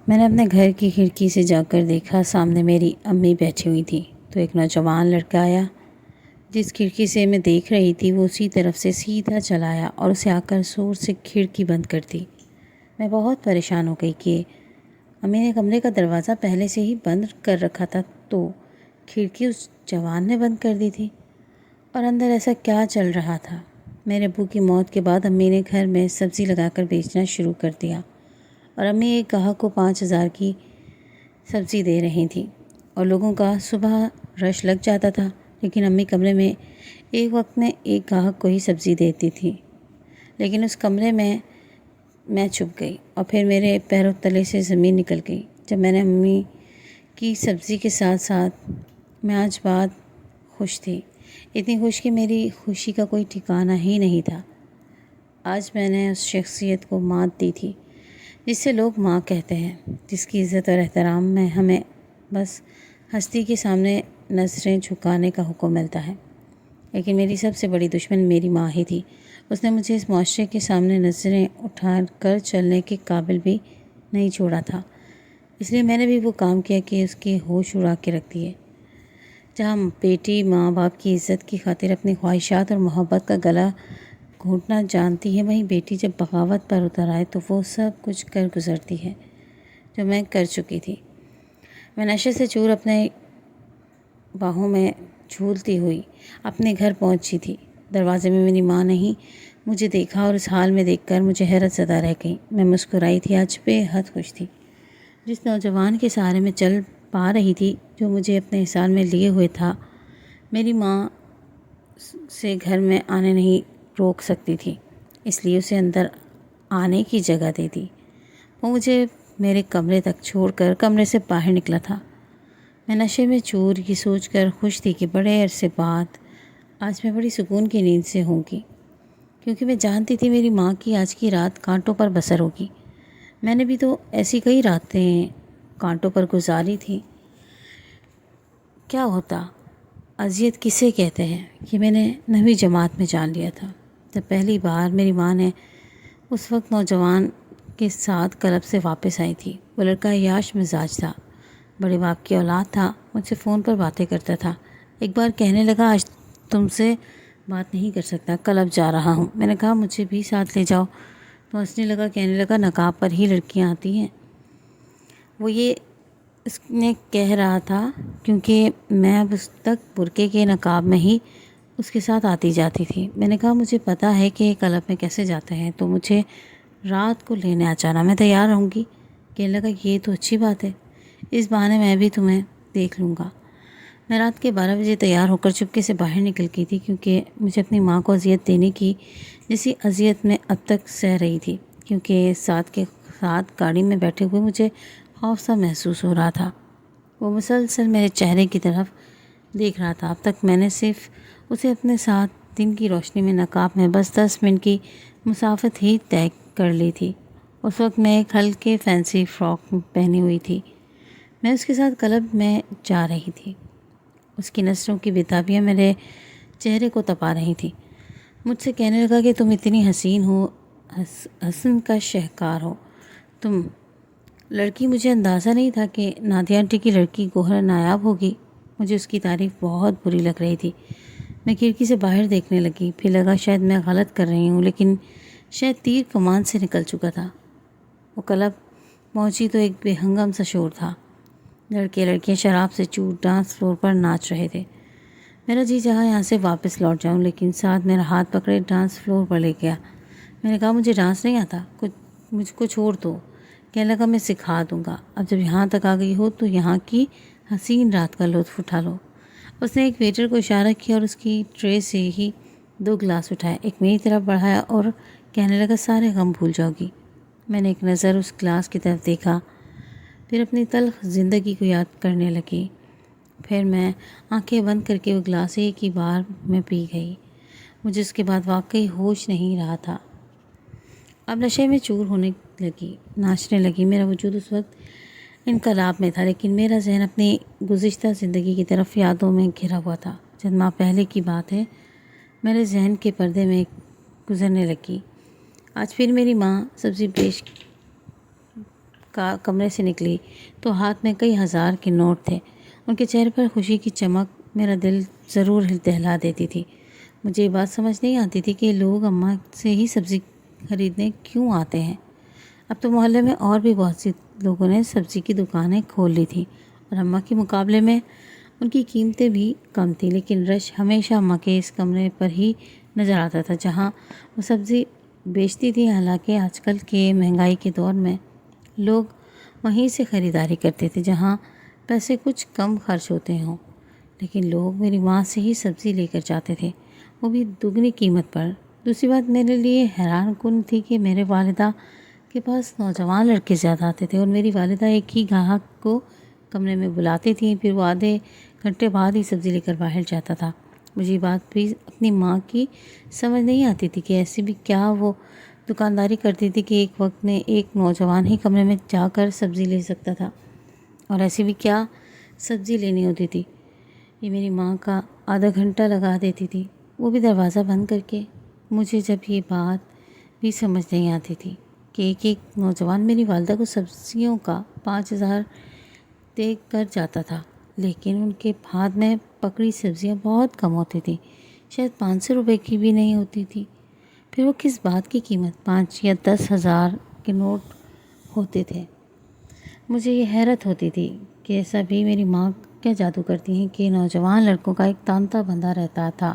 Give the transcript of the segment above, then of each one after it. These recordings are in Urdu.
میں نے اپنے گھر کی کھڑکی سے جا کر دیکھا، سامنے میری امی بیٹھی ہوئی تھی تو ایک نوجوان لڑکا آیا۔ جس کھڑکی سے میں دیکھ رہی تھی وہ اسی طرف سے سیدھا چلا آیا اور اسے آ کر زور سے کھڑکی بند کر دی۔ میں بہت پریشان ہو گئی کہ امی نے کمرے کا دروازہ پہلے سے ہی بند کر رکھا تھا تو کھڑکی اس جوان نے بند کر دی تھی، اور اندر ایسا کیا چل رہا تھا۔ میرے ابو کی موت کے بعد امی نے گھر میں سبزی لگا کر بیچنا شروع کر دیا، اور امی ایک گاہک کو 5,000 کی سبزی دے رہی تھیں اور لوگوں کا صبح رش لگ جاتا تھا، لیکن امی کمرے میں ایک وقت میں ایک گاہک کو ہی سبزی دیتی تھی۔ لیکن اس کمرے میں چھپ گئی اور پھر میرے پیروں تلے سے زمین نکل گئی جب میں نے امی کی سبزی کے ساتھ ساتھ میں آج بات خوش تھی، اتنی خوش کہ میری خوشی کا کوئی ٹھکانہ ہی نہیں تھا۔ آج میں نے اس شخصیت کو مات دی تھی جس سے لوگ ماں کہتے ہیں، جس کی عزت اور احترام میں ہمیں بس ہستی کے سامنے نظریں جھکانے کا حکم ملتا ہے۔ لیکن میری سب سے بڑی دشمن میری ماں ہی تھی۔ اس نے مجھے اس معاشرے کے سامنے نظریں اٹھا کر چلنے کے قابل بھی نہیں چھوڑا تھا، اس لیے میں نے بھی وہ کام کیا کہ اس کے ہوش اڑا کے رکھ دیے۔ جہاں بیٹی ماں باپ کی عزت کی خاطر اپنی خواہشات اور محبت کا گلا گھونٹنا جانتی ہے، وہیں بیٹی جب بغاوت پر اتر آئے تو وہ سب کچھ کر گزرتی ہے جو میں کر چکی تھی۔ میں نشے سے چور اپنے باہوں میں جھولتی ہوئی اپنے گھر پہنچی تھی۔ دروازے میں میری ماں نے مجھے دیکھا اور اس حال میں دیکھ کر مجھے حیرت زدہ رہ گئی۔ میں مسکرائی تھی، آج بے حد خوش تھی۔ جس نوجوان کے سہارے میں چل پا رہی تھی، جو مجھے اپنے حصار میں لیے ہوئے تھا، میری ماں سے گھر میں آنے نہیں روک سکتی تھی، اس لیے اسے اندر آنے کی جگہ دے دی۔ وہ مجھے میرے کمرے تک چھوڑ کر کمرے سے باہر نکلا تھا۔ میں نشے میں چور یہ سوچ کر خوش تھی کہ بڑے عرصے بعد آج میں بڑی سکون کی نیند سے ہوں گی، کیونکہ میں جانتی تھی میری ماں کی آج کی رات کانٹوں پر بسر ہوگی۔ میں نے بھی تو ایسی کئی راتیں کانٹوں پر گزاری تھی۔ کیا ہوتا، اذیت کسے کہتے ہیں، یہ میں نے 9ویں جماعت میں جان لیا تھا، جب پہلی بار میری ماں نے اس وقت نوجوان کے ساتھ کلب سے واپس آئی تھی۔ وہ لڑکا عیاش مزاج تھا، بڑے باپ کی اولاد تھا، مجھ سے فون پر باتیں کرتا تھا۔ ایک بار کہنے لگا، آج تم سے بات نہیں کر سکتا، کلب جا رہا ہوں۔ میں نے کہا مجھے بھی ساتھ لے جاؤ، تو ہنسنے لگا، کہنے لگا نقاب پر ہی لڑکیاں آتی ہیں۔ وہ یہ اس نے کہہ رہا تھا کیونکہ میں اب اس تک برقعے کے نقاب میں ہی اس کے ساتھ آتی جاتی تھی۔ میں نے کہا مجھے پتہ ہے کہ کلب میں کیسے جاتے ہیں، تو مجھے رات کو لینے آ جانا، میں تیار رہوں گی۔ کہنے لگا یہ تو اچھی بات ہے، اس بہانے میں بھی تمہیں دیکھ لوں گا۔ میں رات کے 12 بجے تیار ہو کر چپکے سے باہر نکل گئی تھی، کیونکہ مجھے اپنی ماں کو اذیت دینے کی جیسی اذیت میں اب تک سہ رہی تھی، کیونکہ ساتھ کے ساتھ گاڑی میں بیٹھے ہوئے مجھے خوف سا محسوس ہو رہا تھا۔ وہ مسلسل میرے چہرے کی طرف دیکھ رہا تھا۔ اب تک میں نے صرف اسے اپنے ساتھ دن کی روشنی میں نقاب میں بس 10 منٹ کی مسافت ہی طے کر لی تھی۔ اس وقت میں ایک ہلکے فینسی فراک پہنی ہوئی تھی۔ میں اس کے ساتھ کلب میں جا رہی تھی۔ اس کی نظروں کی بےتابیاں میرے چہرے کو تپا رہی تھی۔ مجھ سے کہنے لگا کہ تم اتنی حسین ہو، حسن کا شہکار ہو تم لڑکی۔ مجھے اندازہ نہیں تھا کہ نادیہ آنٹی کی لڑکی گوہر نایاب ہوگی۔ مجھے اس کی تعریف بہت بری لگ رہی تھی۔ میں کھڑکی سے باہر دیکھنے لگی، پھر لگا شاید میں غلط کر رہی ہوں، لیکن شاید تیر کمان سے نکل چکا تھا۔ وہ کلب پہنچی تو ایک بے ہنگم سا شور تھا۔ لڑکے لڑکیاں شراب سے چور ڈانس فلور پر ناچ رہے تھے۔ میرا جی چاہا یہاں سے واپس لوٹ جاؤں، لیکن ساتھ میرا ہاتھ پکڑے ڈانس فلور پر لے گیا۔ میں نے کہا مجھے ڈانس نہیں آتا، مجھ کو چھوڑ دو۔ کہنے لگا میں سکھا دوں گا، اب جب یہاں تک آ گئی ہو تو یہاں کی حسین رات کا لطف اٹھا لو۔ اس نے ایک ویٹر کو اشارہ کیا اور اس کی ٹرے سے ہی 2 گلاس اٹھائے، ایک میری طرف بڑھایا اور کہنے لگا سارے غم بھول جاؤ گی۔ میں نے ایک نظر اس گلاس کی طرف دیکھا، پھر اپنی تلخ زندگی کو یاد کرنے لگی۔ پھر میں آنکھیں بند کر کے وہ گلاس ایک ہی بار میں پی گئی۔ مجھے اس کے بعد واقعی ہوش نہیں رہا تھا۔ اب نشے میں چور ہونے لگی، ناچنے لگی۔ میرا وجود اس وقت انقلاب میں تھا، لیکن میرا ذہن اپنی گزشتہ زندگی کی طرف یادوں میں گھرا ہوا تھا۔ چند ماہ پہلے کی بات ہے، میرے ذہن کے پردے میں گزرنے لگی۔ آج پھر میری ماں سبزی بیچ کمرے سے نکلی تو ہاتھ میں کئی ہزار کے نوٹ تھے۔ ان کے چہرے پر خوشی کی چمک میرا دل ضرور دہلا دیتی تھی۔ مجھے یہ بات سمجھ نہیں آتی تھی کہ لوگ اماں سے ہی سبزی خریدنے کیوں آتے ہیں۔ اب تو محلے میں اور بھی بہت سی لوگوں نے سبزی کی دکانیں کھول لی تھیں اور اماں کے مقابلے میں ان کی قیمتیں بھی کم تھیں، لیکن رش ہمیشہ اماں کے اس کمرے پر ہی نظر آتا تھا جہاں وہ سبزی بیچتی تھی۔ حالانکہ آج کل کے مہنگائی کے دور میں لوگ وہیں سے خریداری کرتے تھے جہاں پیسے کچھ کم خرچ ہوتے ہوں، لیکن لوگ میری ماں سے ہی سبزی لے کر جاتے تھے، وہ بھی دگنی قیمت پر۔ دوسری بات میرے لیے حیران کن تھی کہ میرے والدہ کے پاس نوجوان لڑکے زیادہ آتے تھے اور میری والدہ ایک ہی گاہک کو کمرے میں بلاتی تھیں، پھر وہ آدھے گھنٹے بعد ہی سبزی لے کر باہر جاتا تھا۔ مجھے یہ بات بھی اپنی ماں کی سمجھ نہیں آتی تھی کہ ایسی بھی کیا وہ دکانداری کرتی تھی کہ ایک وقت میں ایک نوجوان ہی کمرے میں جا کر سبزی لے سکتا تھا، اور ایسی بھی کیا سبزی لینی ہوتی تھی یہ میری ماں کا آدھا گھنٹہ لگا دیتی تھی، وہ بھی دروازہ بند کر کے۔ مجھے جب یہ بات بھی سمجھ نہیں آتی تھی کہ ایک نوجوان میری والدہ کو سبزیوں کا 5,000 دے کر جاتا تھا، لیکن ان کے ہاتھ میں پکڑی سبزیاں بہت کم ہوتی تھیں، شاید 500 روپے کی بھی نہیں ہوتی تھی۔ پھر وہ کس بات کی قیمت 5 یا 10,000 کے نوٹ ہوتے تھے۔ مجھے یہ حیرت ہوتی تھی کہ ایسا بھی میری ماں کیا جادو کرتی ہیں کہ نوجوان لڑکوں کا ایک تانتا بندھا رہتا تھا۔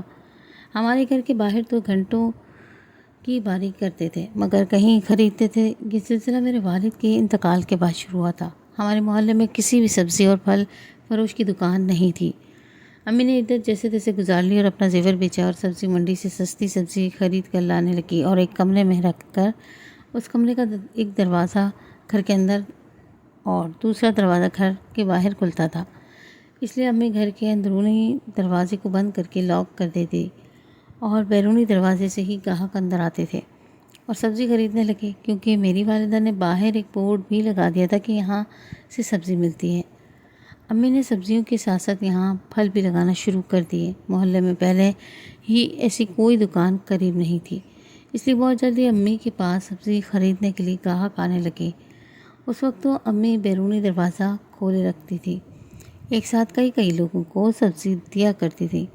ہمارے گھر کے باہر تو گھنٹوں کی باری کرتے تھے مگر کہیں خریدتے تھے۔ یہ سلسلہ میرے والد کے انتقال کے بعد شروع ہوا تھا۔ ہمارے محلے میں کسی بھی سبزی اور پھل فروش کی دکان نہیں تھی۔ امی نے عدت جیسے تیسے گزار لی اور اپنا زیور بیچا اور سبزی منڈی سے سستی سبزی خرید کر لانے لگی اور ایک کمرے میں رکھ کر اس کمرے کا ایک دروازہ گھر کے اندر اور دوسرا دروازہ گھر کے باہر کھلتا تھا، اس لیے امی گھر کے اندرونی دروازے کو بند کر کے لاک کر دیتی اور بیرونی دروازے سے ہی گاہک اندر آتے تھے اور سبزی خریدنے لگے، کیونکہ میری والدہ نے باہر ایک بورڈ بھی لگا دیا تھا کہ یہاں سے سبزی ملتی ہے۔ امی نے سبزیوں کے ساتھ ساتھ یہاں پھل بھی لگانا شروع کر دیے۔ محلے میں پہلے ہی ایسی کوئی دکان قریب نہیں تھی، اس لیے بہت جلدی امی کے پاس سبزی خریدنے کے لیے گاہک آنے لگے۔ اس وقت تو امی بیرونی دروازہ کھولے رکھتی تھی، ایک ساتھ کئی لوگوں کو سبزی دیا کرتی تھی،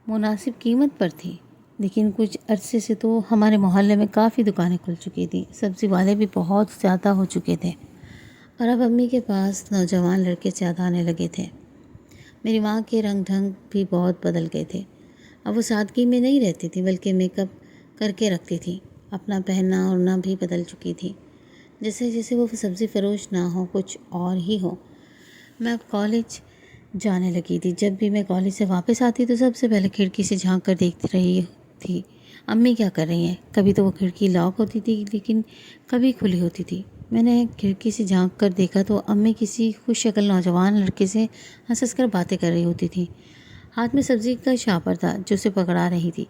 مناسب قیمت پر تھی۔ لیکن کچھ عرصے سے تو ہمارے محلے میں کافی دکانیں کھل چکی تھیں، سبزی والے بھی بہت زیادہ ہو چکے تھے اور اب امی کے پاس نوجوان لڑکے زیادہ آنے لگے تھے۔ میری ماں کے رنگ ڈھنگ بھی بہت بدل گئے تھے، اب وہ سادگی میں نہیں رہتی تھی بلکہ میک اپ کر کے رکھتی تھی، اپنا پہننا اوڑھنا بھی بدل چکی تھی، جیسے وہ سبزی فروش نہ ہو کچھ اور ہی ہو۔ میں اب کالج جانے لگی تھی، جب بھی میں کالج سے واپس آتی تو سب سے پہلے کھڑکی سے جھانک کر دیکھتی رہی تھی امی کیا کر رہی ہیں۔ کبھی تو وہ کھڑکی لاک ہوتی تھی لیکن کبھی کھلی ہوتی تھی۔ میں نے کھڑکی سے جھانک کر دیکھا تو امی کسی خوش شکل نوجوان لڑکے سے ہنس کر باتیں کر رہی ہوتی تھی، ہاتھ میں سبزی کا شاپر تھا جو اسے پکڑا رہی تھی۔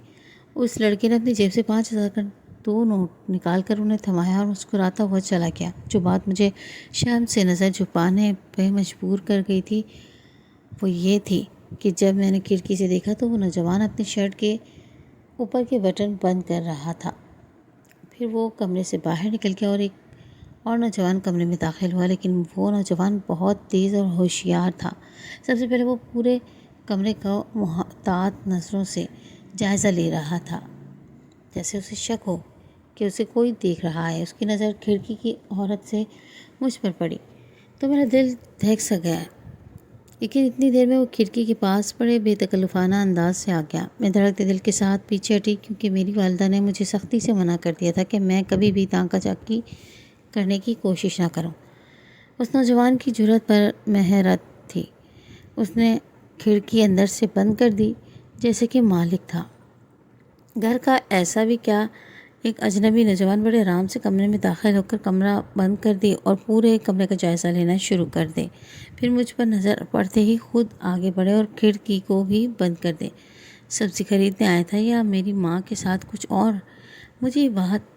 اس لڑکے نے اپنی جیب سے 5,000 کا 2 نوٹ نکال کر انہیں تھمایا اور مسکراتا ہوا چلا گیا۔ جو بات مجھے شرم سے نظر چھپانے پہ مجبور کر گئی تھی وہ یہ تھی کہ جب میں نے کھڑکی سے دیکھا تو وہ نوجوان اپنی شرٹ کے اوپر کے بٹن بند کر رہا تھا۔ پھر وہ کمرے سے باہر نکل گیا اور ایک اور نوجوان کمرے میں داخل ہوا، لیکن وہ نوجوان بہت تیز اور ہوشیار تھا۔ سب سے پہلے وہ پورے کمرے کا محتاط نظروں سے جائزہ لے رہا تھا، جیسے اسے شک ہو کہ اسے کوئی دیکھ رہا ہے۔ اس کی نظر کھڑکی کی عورت سے مجھ پر پڑی تو میرا دل دھڑک سا گیا، لیکن اتنی دیر میں وہ کھڑکی کے پاس بڑے بے تکلفانہ انداز سے آ گیا۔ میں دھڑکتے دل کے ساتھ پیچھے ہٹی کیونکہ میری والدہ نے مجھے سختی سے منع کر دیا تھا کہ میں کبھی بھی تانکا جھانکی کرنے کی کوشش نہ کروں۔ اس نوجوان کی جرأت پر میں حیرت تھی۔ اس نے کھڑکی اندر سے بند کر دی جیسے کہ مالک تھا گھر کا۔ ایسا بھی کیا ایک اجنبی نوجوان بڑے آرام سے کمرے میں داخل ہو کر کمرہ بند کر دے اور پورے کمرے کا جائزہ لینا شروع کر دے، پھر مجھ پر نظر پڑتے ہی خود آگے بڑھے اور کھڑکی کو بھی بند کر دے۔ سبزی خریدنے آیا تھا یا میری ماں کے ساتھ کچھ اور؟ مجھے یہ بات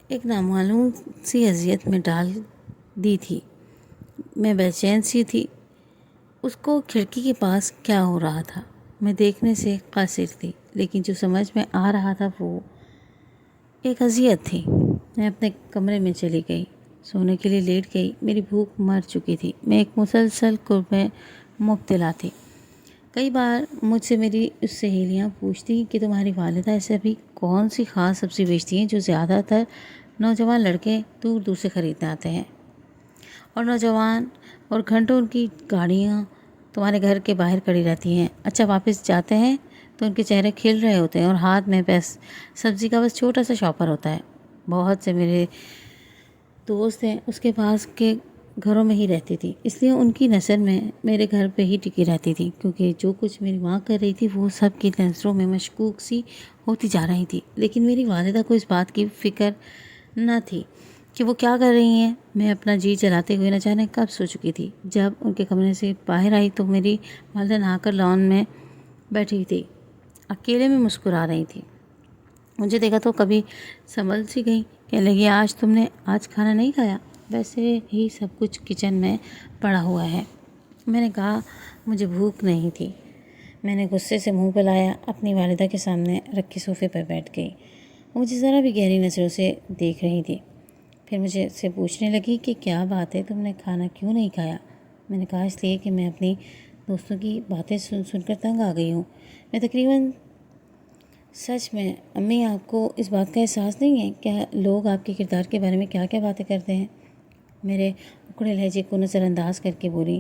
ایک نامعلوم سی اذیت میں ڈال دی تھی۔ میں بے چین سی تھی، اس کو کھڑکی کے پاس کیا ہو رہا تھا۔ میں دیکھنے سے قاصر تھی، لیکن جو سمجھ میں آ رہا تھا وہ ایک اذیت تھی۔ میں اپنے کمرے میں چلی گئی سونے کے لیے لیٹ گئی۔ میری بھوک مر چکی تھی، میں ایک مسلسل قرب میں مبتلا تھی۔ کئی بار مجھ سے میری سہیلیاں پوچھتی کہ تمہاری والدہ ایسے ابھی کون سی خاص سبزی بیچتی ہیں جو زیادہ تر نوجوان لڑکے دور دور سے خریدنے آتے ہیں، اور گھنٹوں ان کی گاڑیاں تمہارے گھر کے باہر کھڑی رہتی ہیں۔ اچھا، واپس جاتے ہیں تو ان کے چہرے کھل رہے ہوتے ہیں اور ہاتھ میں بس سبزی کا چھوٹا سا شاپر ہوتا ہے۔ بہت سے میرے دوست ہیں اس کے پاس کے گھروں میں ہی رہتی تھی، اس لیے ان کی نظر میں میرے گھر پہ ہی ٹکی رہتی تھی، کیونکہ جو کچھ میری ماں کر رہی تھی وہ سب کی نظروں میں مشکوک سی ہوتی جا رہی تھی۔ لیکن میری والدہ کو اس بات کی فکر نہ تھی کہ وہ کیا کر رہی ہیں۔ میں اپنا جی چلاتے ہوئے نہ جانے کب سو چکی تھی۔ جب ان کے کمرے سے باہر آئی تو میری والدہ نہا کر لان میں بیٹھی تھی، اکیلے میں مسکرا رہی تھی۔ مجھے دیکھا تو کبھی سنبھل سی گئی، کہنے لگی تم نے آج کھانا نہیں کھایا؟ ویسے ہی سب کچھ کچن میں پڑا ہوا ہے۔ میں نے کہا مجھے بھوک نہیں تھی۔ میں نے غصے سے منہ پھیلایا، اپنی والدہ کے سامنے رکھے صوفے پر بیٹھ گئی۔ وہ مجھے ذرا بھی گہری نظروں سے دیکھ رہی تھی، پھر مجھے سے پوچھنے لگی کہ کیا بات ہے، تم نے کھانا کیوں نہیں کھایا؟ میں نے کہا اس لیے کہ میں اپنی دوستوں کی باتیں سن کر تنگ آ گئی ہوں۔ میں تقریباً سچ میں امی، آپ کو اس بات کا احساس نہیں ہے کیا لوگ آپ کے کردار کے بارے میں کیا کیا باتیں کرتے ہیں؟ میرے اکڑے لہجے کو نظر انداز کر کے بولی،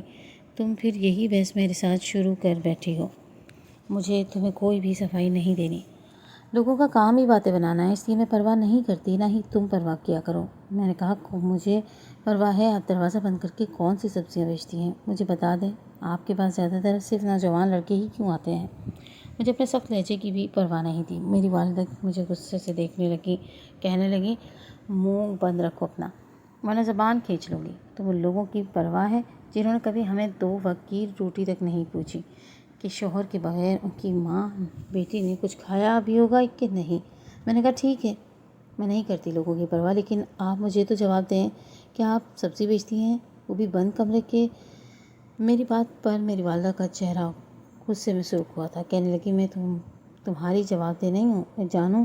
تم پھر یہی بحث میرے ساتھ شروع کر بیٹھی ہو۔ مجھے تمہیں کوئی بھی صفائی نہیں دینی۔ لوگوں کا کام ہی باتیں بنانا ہے، اس لیے میں پرواہ نہیں کرتی، نہ ہی تم پرواہ کیا کرو۔ میں نے کہا مجھے پرواہ ہے، آپ دروازہ بند کر کے کون سی سبزیاں بیچتی ہیں؟ مجھے بتا دیں، آپ کے پاس زیادہ تر صرف نوجوان لڑکے ہی کیوں آتے ہیں؟ مجھے اپنے سخت لہجے کی بھی پرواہ نہیں تھی۔ میری والدہ مجھے غصے سے دیکھنے لگی، کہنے لگی منہ بند رکھو اپنا، ورنہ زبان کھینچ لوں گی۔ تو ان لوگوں کی پرواہ ہے جنہوں نے کبھی ہمیں 2 وقت کی روٹی تک نہیں پوچھی کہ شوہر کے بغیر ان کی ماں بیٹی نے کچھ کھایا بھی ہوگا کہ نہیں۔ میں نے کہا ٹھیک ہے، میں نہیں کرتی لوگوں کی پرواہ، لیکن آپ مجھے تو جواب دیں کہ آپ سبزی بیچتی ہیں، وہ بھی بند کمرے کے۔ میری بات پر میری والدہ کا چہرہ غصے میں سرخ ہوا تھا، کہنے لگی میں تمہاری جواب دہ نہیں ہوں، میں جانوں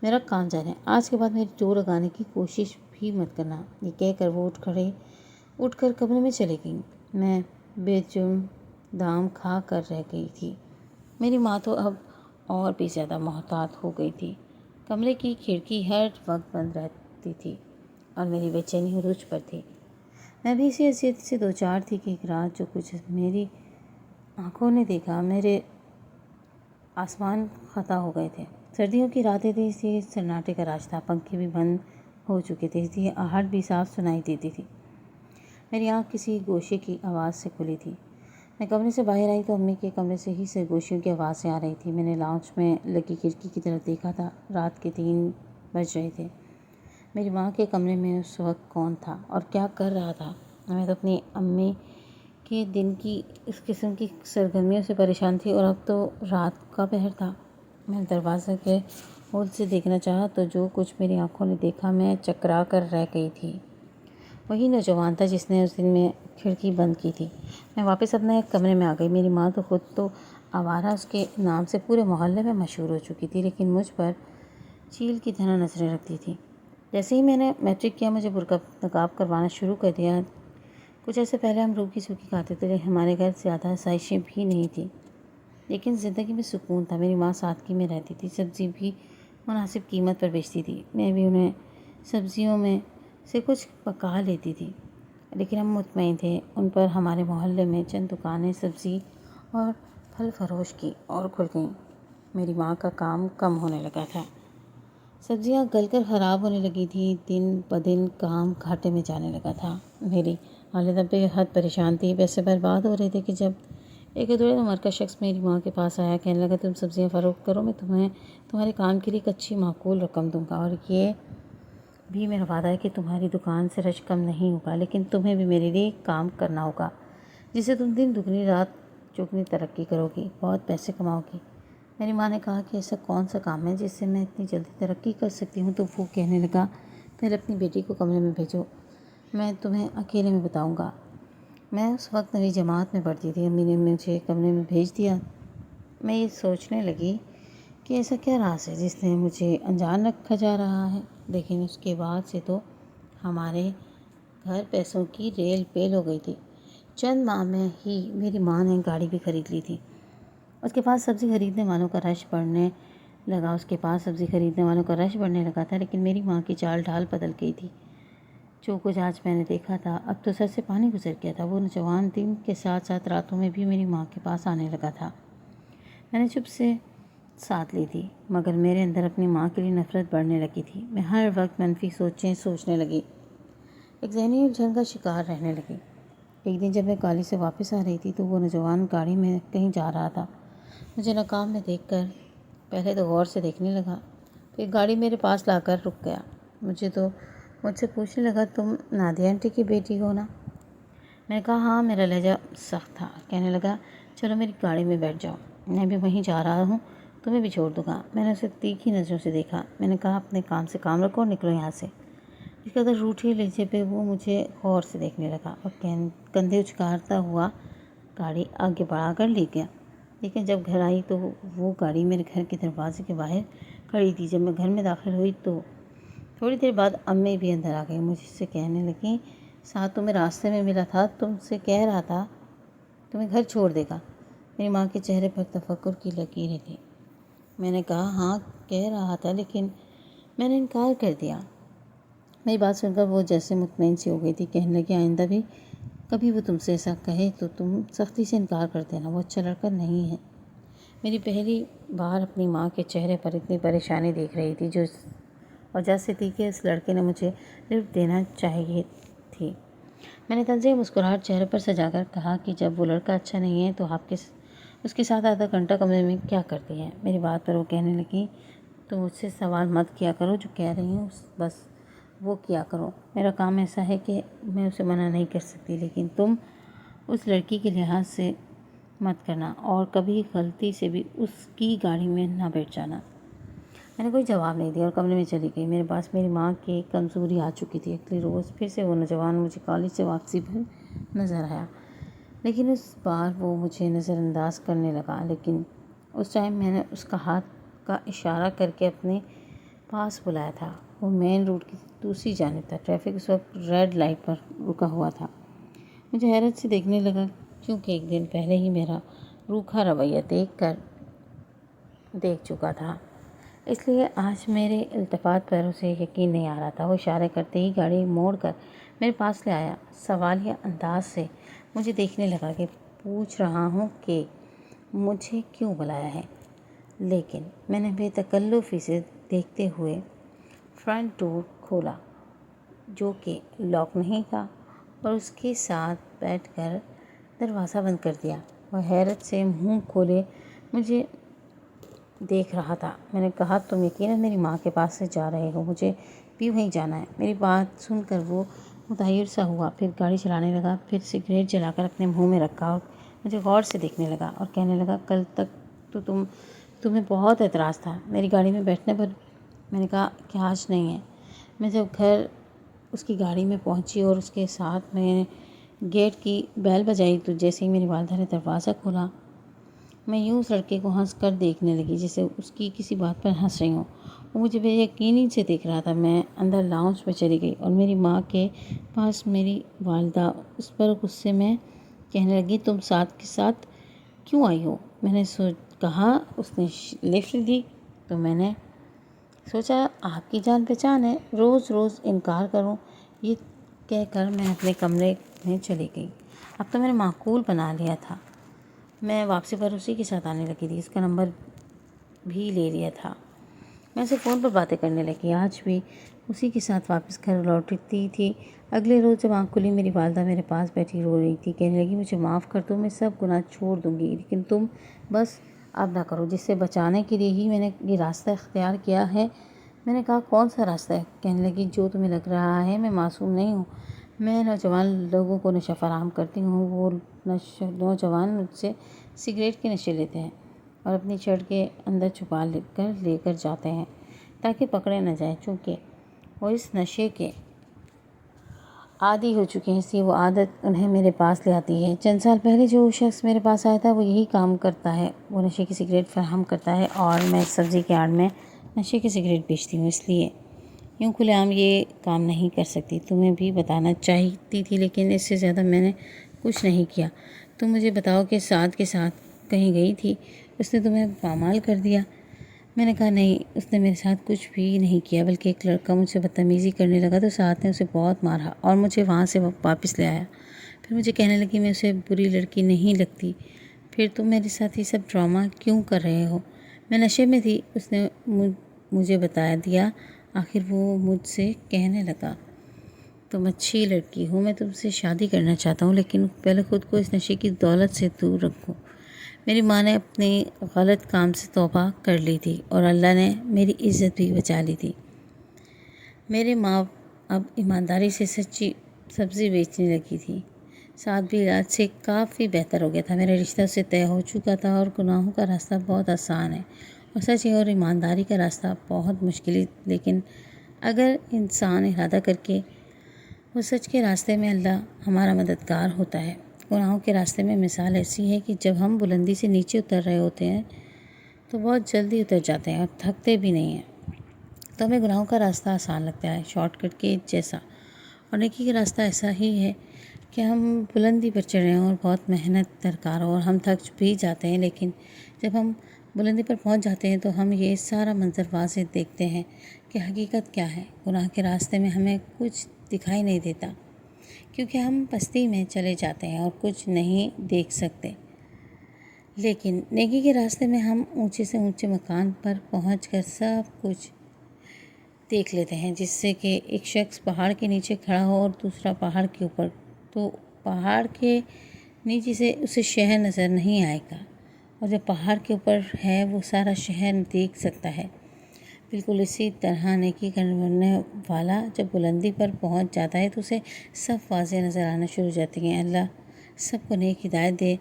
میرا کام جانے، آج کے بعد میری ٹور لگانے کی کوشش بھی مت کرنا۔ یہ کہہ کر وہ اٹھ کر کمرے میں چلے گئیں۔ میں بے جرم دام کھا کر رہ گئی تھی۔ میری ماں تو اب اور بھی زیادہ محتاط ہو گئی تھی۔ کمرے کی کھڑکی ہر وقت بند رہتی تھی اور میری بے چینی عروج پر تھی۔ میں بھی اسی حیثیت سے دوچار تھی کہ ایک رات جو کچھ میری آنکھوں نے دیکھا، میرے آسمان خطا ہو گئے تھے۔ سردیوں کی راتیں تھی، اس لیے سناٹے کا راج تھا، پنکھے بھی بند ہو چکے تھے، اس لیے آہٹ بھی صاف سنائی دیتی تھی۔ میری آنکھ کسی گوشے کی آواز سے کھلی تھی۔ میں کمرے سے باہر آئی تو امی کے کمرے سے ہی سرگوشیوں کی آوازیں آ رہی تھی۔ میں نے لاؤنج میں لگی کھڑکی کی طرف دیکھا تھا، رات کے 3 بج رہے تھے۔ میری ماں کے کمرے میں اس وقت کون تھا اور کیا کر رہا تھا؟ میں تو اپنی امی کے دن کی اس قسم کی سرگرمیوں سے پریشان تھی، اور اب تو رات کا پہر تھا۔ میں نے دروازے کے ہول سے دیکھنا چاہا تو جو کچھ میری آنکھوں نے دیکھا میں چکرا کر رہ گئی تھی۔ وہی نوجوان تھا جس نے اس دن میں کھڑکی بند کی تھی۔ میں واپس اپنے کمرے میں آ گئی۔ میری ماں تو خود تو آوارہ اس کے نام سے پورے محلے میں مشہور ہو چکی تھی، لیکن مجھ پر چیل کی طرح نظریں رکھتی تھی۔ جیسے ہی میں نے میٹرک کیا، مجھے برقع نقاب کروانا شروع کر دیا۔ کچھ عرصے پہلے ہم روکھی سوکھی کھاتے تھے، ہمارے گھر زیادہ آسائشیں بھی نہیں تھیں، لیکن زندگی میں سکون تھا۔ میری ماں سادگی میں رہتی تھی، سبزی بھی مناسب قیمت پر بیچتی تھی، میں بھی انہیں سبزیوں میں سے کچھ پکا لیتی تھی، لیکن ہم مطمئن تھے ان پر۔ ہمارے محلے میں چند دکانیں سبزی اور پھل فروش کی اور کھل گئیں۔ میری ماں کا کام کم ہونے لگا تھا، سبزیاں گل کر خراب ہونے لگی تھیں، دن بدن کام گھاٹے میں جانے لگا تھا۔ میری والدہ بے حد پریشان تھی، پیسے برباد ہو رہے تھے کہ جب ایک ادھورے عمر کا شخص میری ماں کے پاس آیا، کہنے لگا تم سبزیاں فروخت کرو، میں تمہیں تمہارے کام کے لیے ایک اچھی معقول رقم دوں گا، اور یہ بھی میرا وعدہ ہے کہ تمہاری دکان سے رش کم نہیں ہوگا، لیکن تمہیں بھی میرے لیے کام کرنا ہوگا جس سے تم دن دگنی رات چگنی ترقی کرو گی، بہت پیسے کماؤ گی۔ میری ماں نے کہا کہ ایسا کون سا کام ہے جس سے میں اتنی جلدی ترقی کر سکتی ہوں؟ تو وہ کہنے لگا پھر اپنی بیٹی کو کمرے میں بھیجو، میں تمہیں اکیلے میں بتاؤں گا۔ میں اس وقت 9ویں جماعت میں پڑھتی تھی، امی نے مجھے کمرے میں بھیج دیا۔ میں یہ سوچنے لگی کہ ایسا کیا راز ہے جس نے مجھے انجان رکھا جا رہا ہے، لیکن اس کے بعد سے تو ہمارے گھر پیسوں کی ریل پیل ہو گئی تھی۔ چند ماہ میں ہی میری ماں نے گاڑی بھی خرید لی تھی۔ اس کے پاس سبزی خریدنے والوں کا رش بڑھنے لگا تھا، لیکن میری ماں کی چال ڈھال بدل گئی تھی۔ جو کچھ آج میں نے دیکھا تھا اب تو سر سے پانی گزر گیا تھا۔ وہ نوجوان دن کے ساتھ ساتھ راتوں میں بھی میری ماں کے پاس آنے لگا تھا۔ میں نے چپ سے ساتھ لی تھی، مگر میرے اندر اپنی ماں کے لیے نفرت بڑھنے لگی تھی۔ میں ہر وقت منفی سوچیں سوچنے لگی، ایک ذہنی الجھن کا شکار رہنے لگی۔ ایک دن جب میں کالج سے واپس آ رہی تھی تو وہ نوجوان گاڑی میں کہیں جا رہا تھا۔ مجھے ناکام میں دیکھ کر پہلے تو غور سے دیکھنے لگا، پھر گاڑی میرے پاس لا کر رک گیا۔ مجھ سے پوچھنے لگا، تم نادیہ آنٹی کی بیٹی ہو نا؟ میں نے کہا ہاں۔ میرا لہجہ سخت تھا۔ کہنے لگا، چلو میری گاڑی میں بیٹھ جاؤ، میں بھی وہیں جا رہا ہوں، تمہیں بھی چھوڑ دوں گا۔ میں نے اسے تیکھی نظروں سے دیکھا۔ میں نے کہا، اپنے کام سے کام رکھو اور نکلو یہاں سے۔ اس قدر روٹھے لہجے پہ وہ مجھے غور سے دیکھنے لگا اور کندھے اچکارتا ہوا گاڑی آگے بڑھا کر لے گیا۔ لیکن جب گھر آئی تو وہ گاڑی میرے گھر کے دروازے کے باہر کھڑی تھی۔ جب میں گھر میں داخل ہوئی تو تھوڑی دیر بعد امی بھی اندر آ گئی۔ مجھ سے کہنے لگیں، ساتھ تمہیں راستے میں ملا تھا، تم سے کہہ رہا تھا تمہیں گھر چھوڑ دے گا۔ میری ماں کے چہرے پر تفکر کی لکیریں تھیں۔ میں نے کہا ہاں کہہ رہا تھا، لیکن میں نے انکار کر دیا۔ میری بات سن کر وہ جیسے مطمئن سی ہو گئی تھی۔ کہنے لگی، آئندہ بھی کبھی وہ تم سے ایسا کہے تو تم سختی سے انکار کر دینا، وہ اچھا لڑکا نہیں ہے۔ میری پہلی بار اپنی ماں کے چہرے پر اتنی پریشانی دیکھ رہی تھی، جو وجہ سے تھی کہ اس لڑکے نے مجھے لفٹ دینا چاہیے تھی۔ میں نے طنزیہ مسکراہٹ چہرے پر سجا کر کہا کہ جب وہ لڑکا اچھا نہیں ہے تو آپ اس کے ساتھ آدھا گھنٹہ کمرے میں کیا کرتی ہیں؟ میری بات پر وہ کہنے لگی، تو مجھ سے سوال مت کیا کرو، جو کہہ رہی ہوں بس وہ کیا کرو۔ میرا کام ایسا ہے کہ میں اسے منع نہیں کر سکتی، لیکن تم اس لڑکی کے لحاظ سے مت کرنا اور کبھی غلطی سے بھی اس کی گاڑی میں نہ بیٹھ جانا۔ میں نے کوئی جواب نہیں دیا اور کمرے میں چلی گئی۔ میرے پاس میری ماں کی کمزوری آ چکی تھی۔ اگلے روز پھر سے وہ نوجوان مجھے کالج سے واپسی پر نظر آیا، لیکن اس بار وہ مجھے نظر انداز کرنے لگا۔ لیکن اس ٹائم میں نے اس کا ہاتھ کا اشارہ کر کے اپنے پاس بلایا تھا۔ وہ مین روڈ کی دوسری جانب تھا۔ ٹریفک اس وقت ریڈ لائٹ پر رکا ہوا تھا۔ مجھے حیرت سے دیکھنے لگا، کیونکہ ایک دن پہلے ہی میرا روکھا رویہ دیکھ چکا تھا، اس لیے آج میرے التفات پر اسے یقین نہیں آ رہا تھا۔ وہ اشارے کرتے ہی گاڑی موڑ کر میرے پاس لے آیا، سوالیہ انداز سے مجھے دیکھنے لگا کہ پوچھ رہا ہوں کہ مجھے کیوں بلایا ہے۔ لیکن میں نے بے تکلف اسے دیکھتے ہوئے فرنٹ ڈور کھولا، جو کہ لاک نہیں تھا، اور اس کے ساتھ بیٹھ کر دروازہ بند کر دیا۔ وہ حیرت سے منہ کھولے مجھے دیکھ رہا تھا۔ میں نے کہا، تم یقیناً میری ماں کے پاس سے جا رہے ہو، مجھے بھی وہیں جانا ہے۔ میری بات سن کر وہ متحیر سا ہوا، پھر گاڑی چلانے لگا، پھر سگریٹ جلا کر اپنے منہ میں رکھا اور مجھے غور سے دیکھنے لگا اور کہنے لگا، کل تک تو تمہیں بہت اعتراض تھا میری گاڑی میں بیٹھنے پر۔ میں نے کہا کہ آج نہیں ہے۔ میں جب گھر اس کی گاڑی میں پہنچی اور اس کے ساتھ میں نے گیٹ کی بیل بجائی تو جیسے ہی میری والدہ نے دروازہ کھولا، میں یوں اس لڑکے کو ہنس کر دیکھنے لگی جیسے اس کی کسی بات پر ہنس رہی ہوں۔ وہ مجھے بے یقینی سے دیکھ رہا تھا۔ میں اندر لاؤنج میں چلی گئی اور میری ماں کے پاس میری والدہ اس پر غصے میں کہنے لگی، تم ساتھ کے ساتھ کیوں آئی ہو؟ میں نے کہا، اس نے لفٹ دی تو میں نے سوچا آپ کی جان پہچان ہے، روز روز انکار کروں۔ یہ کہہ کر میں اپنے کمرے میں چلی گئی۔ اب تو میں نے معقول بنا لیا تھا۔ میں واپسی پر اسی کے ساتھ آنے لگی تھی، اس کا نمبر بھی لے لیا تھا۔ میں اسے فون پر باتیں کرنے لگی، آج بھی اسی کے ساتھ واپس گھر لوٹتی تھی۔ اگلے روز جب آنکھ کھلی، میری والدہ میرے پاس بیٹھی رو رہی تھی۔ کہنے لگی، مجھے معاف کر دو، میں سب گناہ چھوڑ دوں گی، لیکن تم بس اب نہ کرو، جس سے بچانے کے لیے ہی میں نے یہ راستہ اختیار کیا ہے۔ میں نے کہا، کون سا راستہ ہے؟ کہنے لگی، جو تمہیں لگ رہا ہے، میں معصوم نہیں ہوں۔ میں نوجوان لوگوں کو نشہ فراہم کرتی ہوں، وہ نوجوان مجھ سے سگریٹ کے نشے لیتے ہیں اور اپنی شرٹ کے اندر چھپا لے کر جاتے ہیں تاکہ پکڑے نہ جائیں۔ چونکہ وہ اس نشے کے عادی ہو چکے ہیں، اس لیے وہ عادت انہیں میرے پاس لے آتی ہے۔ چند سال پہلے جو شخص میرے پاس آیا تھا وہ یہی کام کرتا ہے، وہ نشے کی سگریٹ فراہم کرتا ہے اور میں سبزی کے آڑ میں نشے کی سگریٹ بیچتی ہوں، اس لیے یوں کھلے عام یہ کام نہیں کر سکتی، تمہیں بھی بتانا چاہتی تھی لیکن اس سے زیادہ میں نے کچھ نہیں کیا۔ تم مجھے بتاؤ کہ سعد کے ساتھ کہیں گئی تھی، اس نے تمہیں پامال کر دیا؟ میں نے کہا نہیں، اس نے میرے ساتھ کچھ بھی نہیں کیا، بلکہ ایک لڑکا مجھ سے بدتمیزی کرنے لگا تو سعد نے اسے بہت مارا اور مجھے وہاں سے واپس لے آیا۔ پھر مجھے کہنے لگی میں اسے بری لڑکی نہیں لگتی، پھر تم میرے ساتھ یہ سب ڈرامہ کیوں کر رہے ہو؟ میں نشے میں تھی، اس نے مجھے بتا دیا۔ آخر وہ مجھ سے کہنے لگا تم اچھی لڑکی ہو، میں تم سے شادی کرنا چاہتا ہوں، لیکن پہلے خود کو اس نشے کی دولت سے دور رکھو۔ میری ماں نے اپنے غلط کام سے توبہ کر لی تھی اور اللہ نے میری عزت بھی بچا لی تھی۔ میرے ماں اب ایمانداری سے سچی سبزی بیچنے لگی تھی۔ سعد بھی علاج سے کافی بہتر ہو گیا تھا، میرا رشتہ اس سے طے ہو چکا تھا اور گناہوں کا راستہ بہت آسان ہے اور سچ اور ایمانداری کا راستہ بہت مشکل ہے، لیکن اگر انسان ارادہ کر کے وہ سچ کے راستے میں اللہ ہمارا مددگار ہوتا ہے۔ گناہوں کے راستے میں مثال ایسی ہے کہ جب ہم بلندی سے نیچے اتر رہے ہوتے ہیں تو بہت جلدی اتر جاتے ہیں اور تھکتے بھی نہیں ہیں، تو ہمیں گناہوں کا راستہ آسان لگتا ہے، شارٹ کٹ کے جیسا، اور نیکی کا راستہ ایسا ہی ہے کہ ہم بلندی پر چڑھ رہے ہیں اور بہت محنت درکار ہو اور ہم تھک بھی جاتے ہیں، لیکن جب ہم بلندی پر پہنچ جاتے ہیں تو ہم یہ سارا منظر واضح دیکھتے ہیں کہ حقیقت کیا ہے۔ گناہ کے راستے میں ہمیں کچھ دکھائی نہیں دیتا کیونکہ ہم پستی میں چلے جاتے ہیں اور کچھ نہیں دیکھ سکتے، لیکن نیکی کے راستے میں ہم اونچے سے اونچے مکان پر پہنچ کر سب کچھ دیکھ لیتے ہیں، جس سے کہ ایک شخص پہاڑ کے نیچے کھڑا ہو اور دوسرا پہاڑ کے اوپر، تو پہاڑ کے نیچے سے اسے شہر نظر نہیں آئے گا، اور جو پہاڑ کے اوپر ہے وہ سارا شہر دیکھ سکتا ہے۔ بالکل اسی طرح نیکی کرنے والا جب بلندی پر پہنچ جاتا ہے تو اسے سب واضح نظر آنا شروع ہو جاتی ہیں۔ اللہ سب کو نیک ہدایت دے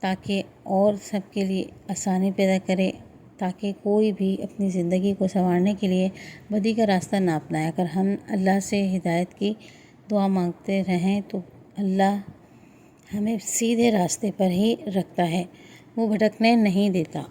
تاکہ اور سب کے لیے آسانی پیدا کرے، تاکہ کوئی بھی اپنی زندگی کو سنوارنے کے لیے بدی کا راستہ نہ اپنائے۔ اگر ہم اللہ سے ہدایت کی دعا مانگتے رہیں تو اللہ ہمیں سیدھے راستے پر ہی رکھتا ہے، وہ بھٹکنے نہیں دیتا۔